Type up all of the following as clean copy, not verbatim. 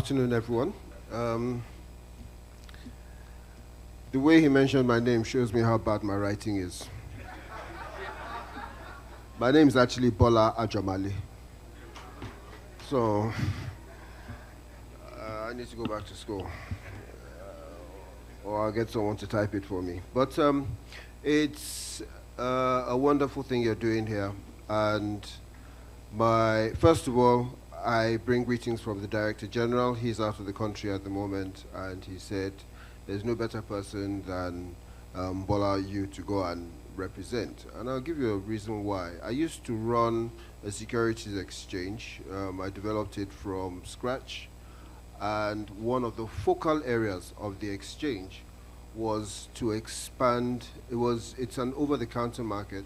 afternoon, everyone. The way he mentioned my name shows me how bad my writing is. My name is actually Bola Ajomale. So, I need to go back to school. Or I'll get someone to type it for me. But it's a wonderful thing you're doing here. And first of all, I bring greetings from the Director General. He's out of the country at the moment, and he said there's no better person than Bola you to go and represent. And I'll give you a reason why. I used to run a securities exchange. I developed it from scratch. And one of the focal areas of the exchange was to expand. It's an over-the-counter market,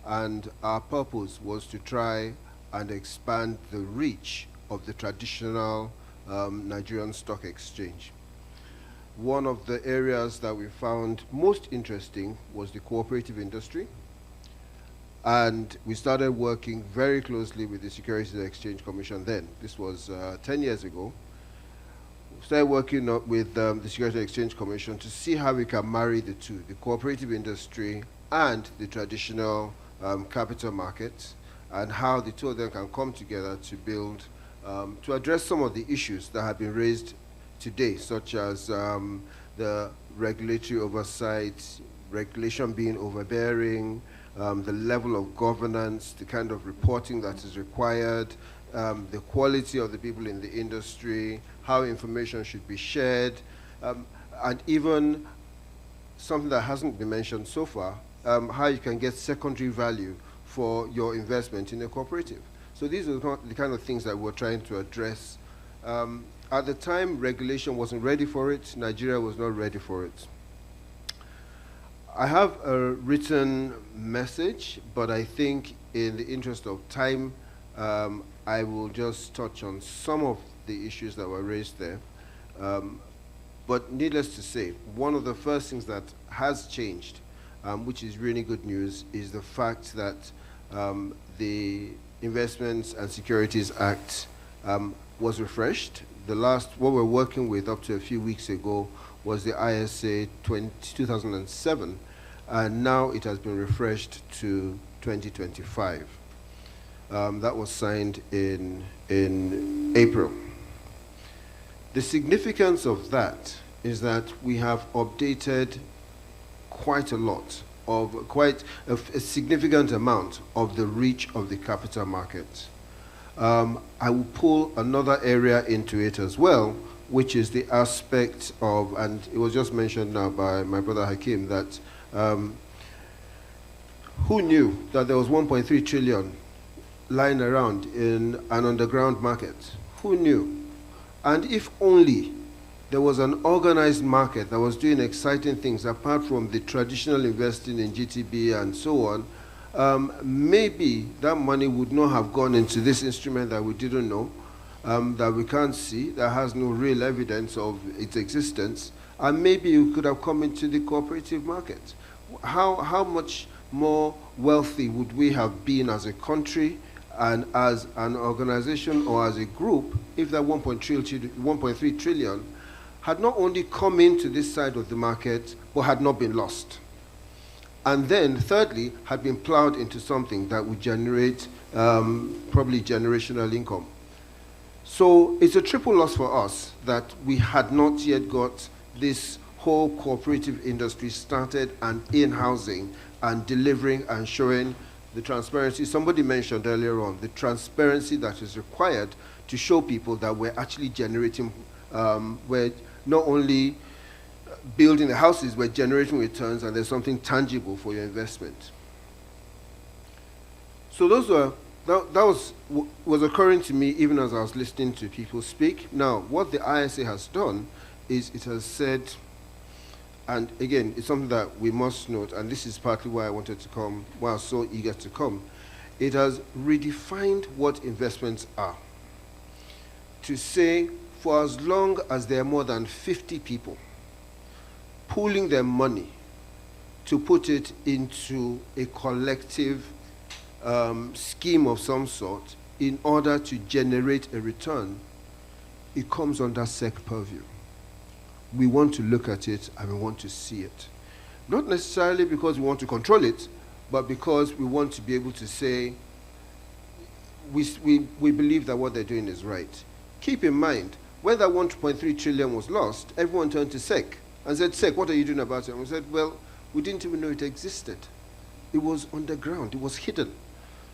and our purpose was to try and expand the reach of the traditional Nigerian stock exchange. One of the areas that we found most interesting was the cooperative industry, and we started working very closely with the Securities and Exchange Commission then. This was 10 years ago. We started working with the Securities and Exchange Commission to see how we can marry the two, the cooperative industry and the traditional capital markets, and how the two of them can come together to build, to address some of the issues that have been raised today, such as the regulatory oversight, regulation being overbearing, the level of governance, the kind of reporting that is required, the quality of the people in the industry, how information should be shared, and even something that hasn't been mentioned so far, how you can get secondary value for your investment in a cooperative. So these are the kind of things that we're trying to address. At the time, regulation wasn't ready for it. Nigeria was not ready for it. I have a written message, but I think in the interest of time, I will just touch on some of the issues that were raised there. But needless to say, one of the first things that has changed, which is really good news, is the fact that the Investments and Securities Act was refreshed. What we're working with up to a few weeks ago was the ISA 2007, and now it has been refreshed to 2025. That was signed in April. The significance of that is that we have updated quite a lot, quite a significant amount of the reach of the capital market. I will pull another area into it as well, which is the aspect of, and it was just mentioned now by my brother Hakim, that who knew that there was 1.3 trillion lying around in an underground market? Who knew? And if only there was an organized market that was doing exciting things apart from the traditional investing in GTB and so on, maybe that money would not have gone into this instrument that we didn't know, that we can't see, that has no real evidence of its existence, and maybe you could have come into the cooperative market. How much more wealthy would we have been as a country and as an organization or as a group if that 1.3 trillion had not only come into this side of the market, but had not been lost? And then, thirdly, had been plowed into something that would generate probably generational income. So it's a triple loss for us that we had not yet got this whole cooperative industry started and in-housing and delivering and showing the transparency. Somebody mentioned earlier on the transparency that is required to show people that we're actually generating, we're not only building the houses, we're generating returns, and there's something tangible for your investment. So that was occurring to me even as I was listening to people speak. Now, what the ISA has done is it has said, and again, it's something that we must note, and this is partly why I wanted to come, why I was so eager to come. It has redefined what investments are. To say, for as long as there are more than 50 people pooling their money to put it into a collective scheme of some sort in order to generate a return, it comes under SEC purview. We want to look at it and we want to see it. Not necessarily because we want to control it, but because we want to be able to say, we believe that what they're doing is right. Keep in mind, when that 1.3 trillion was lost, everyone turned to SEC and said, SEC, what are you doing about it? And we said, well, we didn't even know it existed. It was underground, it was hidden.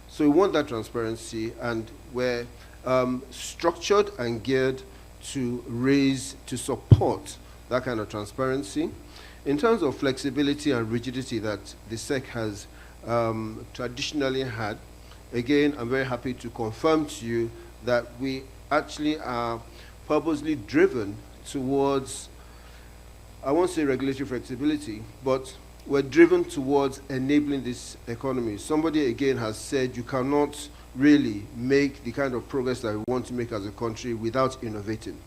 So we want that transparency, and we're structured and geared to support that kind of transparency. In terms of flexibility and rigidity that the SEC has traditionally had, again, I'm very happy to confirm to you that we actually are purposely driven towards, I won't say regulatory flexibility, but we're driven towards enabling this economy. Somebody again has said you cannot really make the kind of progress that we want to make as a country without innovating.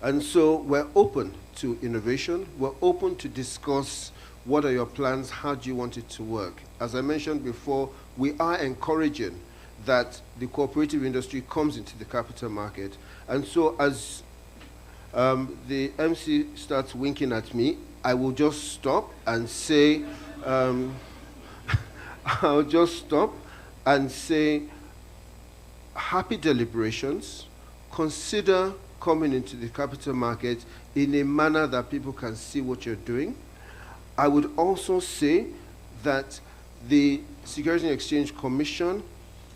And so we're open to innovation. We're open to discuss what are your plans, how do you want it to work. As I mentioned before, we are encouraging that the cooperative industry comes into the capital market. And so as the MC starts winking at me, I will just stop and say, I'll just stop and say, happy deliberations. Consider coming into the capital market in a manner that people can see what you're doing. I would also say that the Securities and Exchange Commission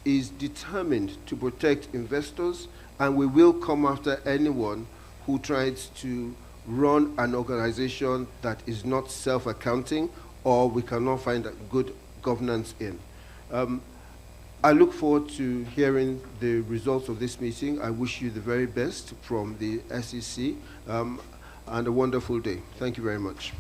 is determined to protect investors, and we will come after anyone who tries to run an organization that is not self-accounting or we cannot find good governance in. I look forward to hearing the results of this meeting. I wish you the very best from the SEC, and a wonderful day. Thank you very much.